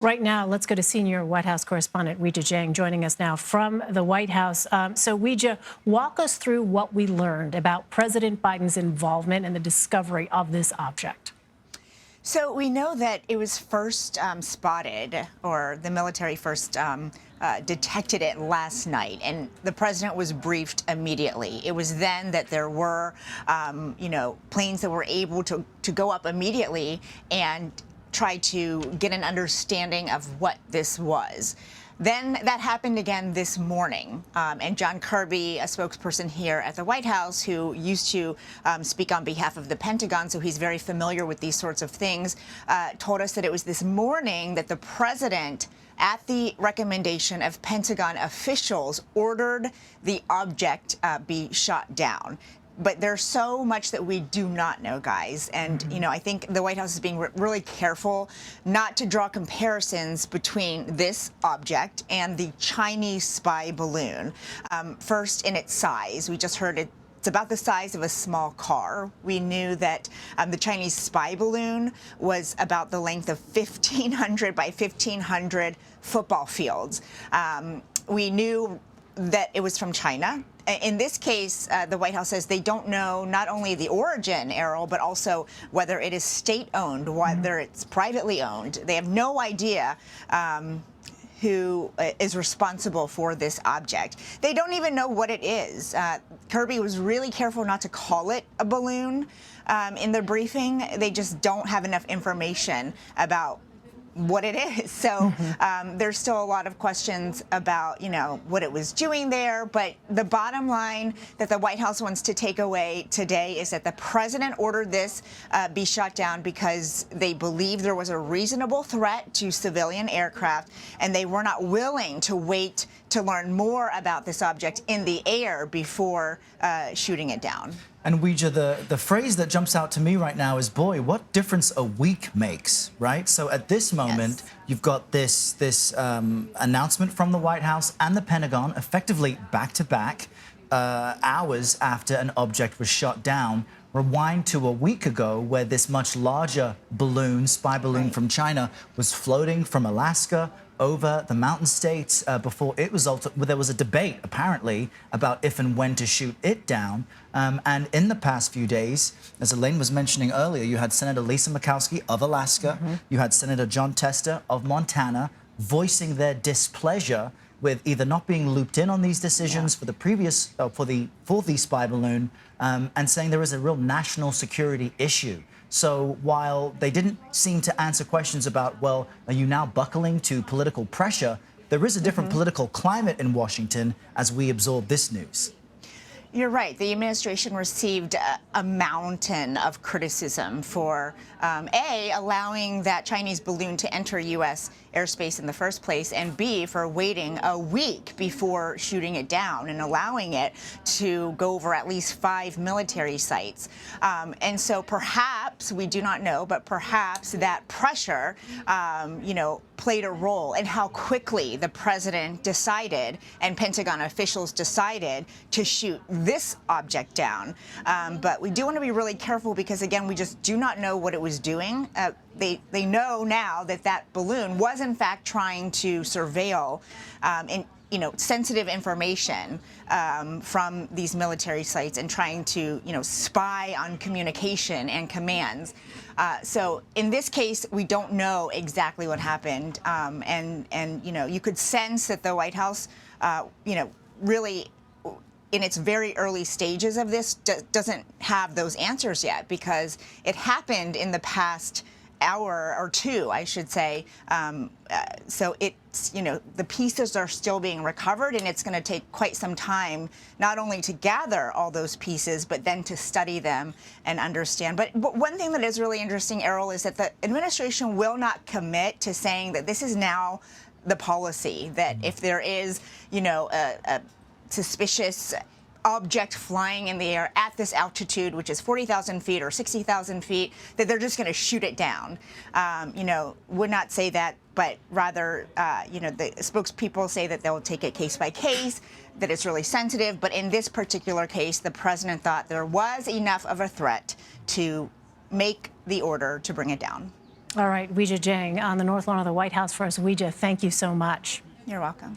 Right now, let's go to senior White House correspondent Weijia Jiang joining us now from the White House. So, Weijia, walk us through what we learned about President Biden's involvement in the discovery of this object. So we know that it was first spotted, or the military first detected it last night, and the president was briefed immediately. It was then that there were, planes that were able to go up immediately and try to get an understanding of what this was. Then that happened again this morning, and John Kirby, a spokesperson here at the White House who used to speak on behalf of the Pentagon, so he's very familiar with these sorts of things, told us that it was this morning that the president, at the recommendation of Pentagon officials, ordered the object be shot down. But there's so much that we do not know, guys. And, I think the White House is being really careful not to draw comparisons between this object and the Chinese spy balloon. First, in its size, we just heard it's about the size of a small car. We knew that the Chinese spy balloon was about the length of 1,500 by 1,500 football fields. We knew that it was from China. In this case, the White House says they don't know not only the origin, Errol, but also whether it is state-owned, whether it's privately owned. They have no idea who is responsible for this object. They don't even know what it is. Kirby was really careful not to call it a balloon in the briefing. They just don't have enough information about what it is. So there's still a lot of questions about, what it was doing there. But the bottom line that the White House wants to take away today is that the president ordered this be shot down because they believe there was a reasonable threat to civilian aircraft, and they were not willing to wait to learn more about this object in the air before shooting it down. And Weijia, the phrase that jumps out to me right now is, boy, what difference a week makes, right? So at this moment, you've got this announcement from the White House and the Pentagon, effectively back-to-back, hours after an object was shot down. Rewind to a week ago where this much larger balloon, spy balloon from China, was floating from Alaska over the mountain states before it was there was a debate, apparently, about if and when to shoot it down. And in the past few days, as Elaine was mentioning earlier, you had Senator Lisa Murkowski of Alaska, you had Senator John Tester of Montana voicing their displeasure with either not being looped in on these decisions for the previous, for the spy balloon, and saying there is a real national security issue. So while they didn't seem to answer questions about, well, are you now buckling to political pressure, there is a different political climate in Washington as we absorb this news. You're right. The administration received a mountain of criticism for, A, allowing that Chinese balloon to enter U.S. airspace in the first place, and B, for waiting a week before shooting it down and allowing it to go over at least 5 military sites. And so perhaps, we do not know, but perhaps that pressure, played a role in how quickly the president decided and Pentagon officials decided to shoot this object down. But we do want to be really careful because, again, we just do not know what it was doing. They know now that that balloon was, in fact, trying to surveil sensitive information from these military sites and trying to, spy on communication and commands. So in this case, we don't know exactly what happened. And you could sense that the White House, really in its very early stages of this doesn't have those answers yet, because it happened in the past hour or two, I should say. So it's, the pieces are still being recovered, and it's going to take quite some time, not only to gather all those pieces, but then to study them and understand. But one thing that is really interesting, Errol, is that the administration will not commit to saying that this is now the policy, that if there is, a suspicious object flying in the air at this altitude, which is 40,000 feet or 60,000 feet, that they're just going to shoot it down. Would not say that, but rather, the spokespeople say that they'll take it case by case, that it's really sensitive. But in this particular case, the president thought there was enough of a threat to make the order to bring it down. All right, Weijia Jiang on the North Lawn of the White House for us. Weijia, thank you so much. You're welcome.